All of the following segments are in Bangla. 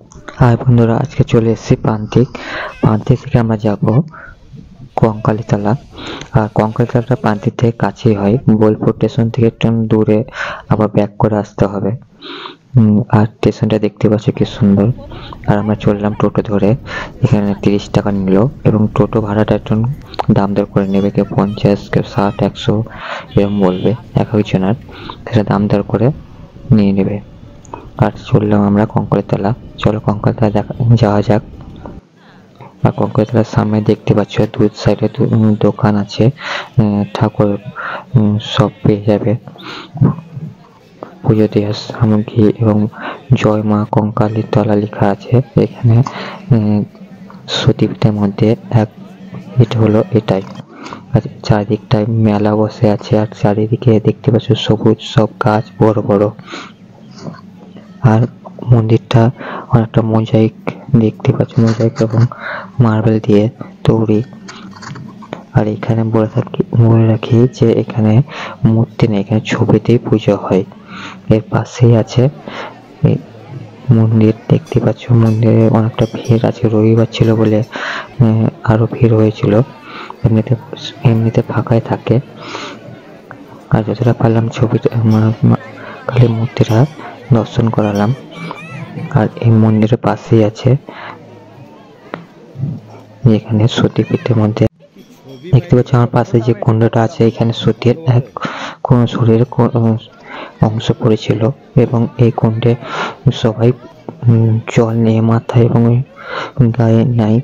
হাই বন্ধুরা, আজকে চলে এসেছি প্রান্তিক থেকে আমরা যাব কঙ্কালীতলা। আর কঙ্কালীতলাটা প্রান্তিক থেকে কাছেই হয়, বোলপুর স্টেশন থেকে একটু দূরে, আবার ব্যাক করে আসতে হবে। আর স্টেশনটা দেখতে পাচ্ছ কি সুন্দর। আর আমরা চললাম টোটো ধরে, এখানে 30 টাকা নিল এবং টোটো ভাড়াটা একটু দাম দর করে নেবে, কেউ 50, কেউ 60, 100 এরকম বলবে এক একজনের, সেটা দাম দর করে নিয়ে নেবে। আর চললাম আমরা কঙ্কালীতলা। চলো কঙ্কালীতলা যাওয়া যাক। আর কঙ্কালীতলার সামনে দেখতে পাচ্ছ দুই সাইডে দোকান আছে, ঠাকুর সব পেয়ে যাবে, পুজো দেওয়ার সামগ্রী, এবং জয় মা কঙ্কালীতলা লেখা আছে এখানে। সতীপীঠের মধ্যে এটা হলো এটাই। আর চারিদিকটায় মেলা বসে আছে, আর চারিদিকে দেখতে পাচ্ছ সবুজ সব গাছ বড় বড়। আর মন্দিরটা অনেকটা মোজাইক দেখতে পাচ্ছ, মোজাইক এবং মার্বেল দিয়ে তৈরি। আর এখানে বলে রাখি যে এখানে মূর্তি নেই, এখানে ছবিতেই পুজো হয়। এর পাশেই আছে মন্দির, দেখতে পাচ্ছ মন্দিরে অনেকটা ভিড় আছে, রবিবার ছিল বলে আরো ভিড় হয়েছিল, এমনিতে ফাঁকাই থাকে। আর যতটা পারলাম ছবিটা খালি মূর্তিটা দর্শন করালাম। আর এই মন্দিরের পাশেই আছে এখানে সতীপীঠের মধ্যে দেখতে পাচ্ছি আমার পাশে যে কুণ্ডটা আছে, এখানে সতীর কোন শরীরের অংশ পড়েছিল এবং এই কুণ্ডে সবাই জল নিয়ে মাথায় এবং গায়ে নেয়।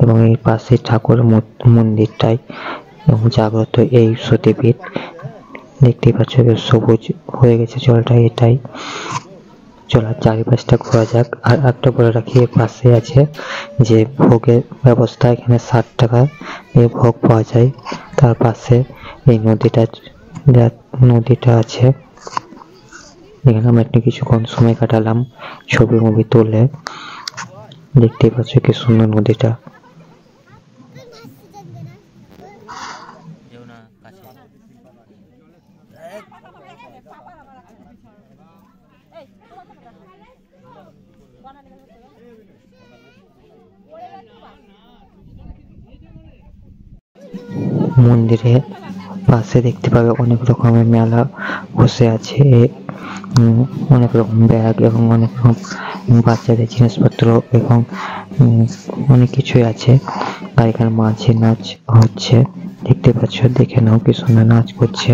এবং এই পাশে ঠাকুর মন্দিরটাই জাগ্রত এই সতীপীঠ। দেখতে পাচ্ছ সবুজ হয়ে গেছে জলটা, এটাই। চলার চারিপাশটা ঘোরা যাক। আর একটা বলে রাখি, এর পাশে আছে যে ভোগের ব্যবস্থা, এখানে 60 টাকা এই ভোগ পাওয়া যায়। তার পাশে এই নদীটা আছে, এখানে আমরা একটু কিছুক্ষণ সময় কাটালাম ছবি মুভি তুলে। দেখতে পাচ্ছ কি সুন্দর নদীটা। মন্দিরে পাশে দেখতে পাবে অনেক রকমের মেলা বসে আছে, অনেক রকম ব্যাগ এবং অনেক রকম বাচ্চাদের জিনিসপত্র এবং অনেক কিছুই আছে। আর এখানে মাঝে নাচ হচ্ছে, দেখতে পাচ্ছ, দেখে নাও কি সুন্দর নাচ করছে।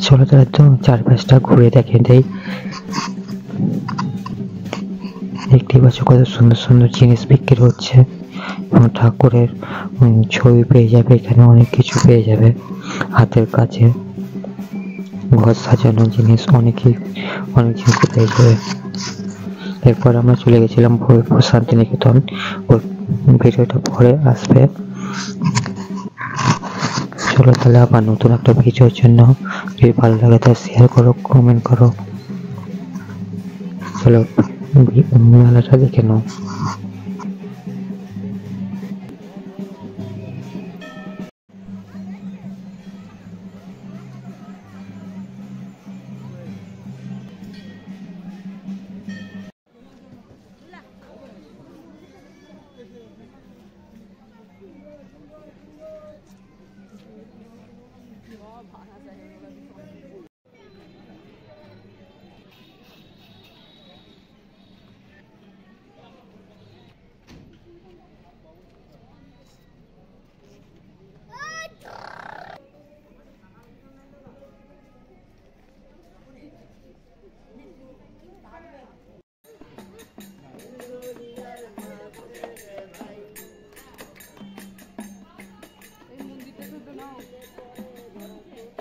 চলো তাহলে তো চারপাশটা ঘুরে দেখে দেই। দেখতেই পাচ্ছ কত সুন্দর সুন্দর জিনিস বিক্রি হচ্ছে, এবং ঠাকুরের ছবি পেয়ে যাবে, এখানে অনেক কিছু পেয়ে যাবে, হাতের কাছে ঘর সাজানোর জিনিস, অনেক জিনিস পেয়ে যাবে। এরপর আমরা চলে গেছিলাম বোলপুর শান্তিনিকেতন, ওর ভিডিওটা পরে আসবে। চলো তাহলে আবার নতুন একটা ভিডিওর জন্য, যদি ভালো লাগে তাহলে শেয়ার করো, কমেন্ট করো। চলো মেলাটা দেখে নাও।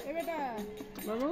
এ বেটা বাবু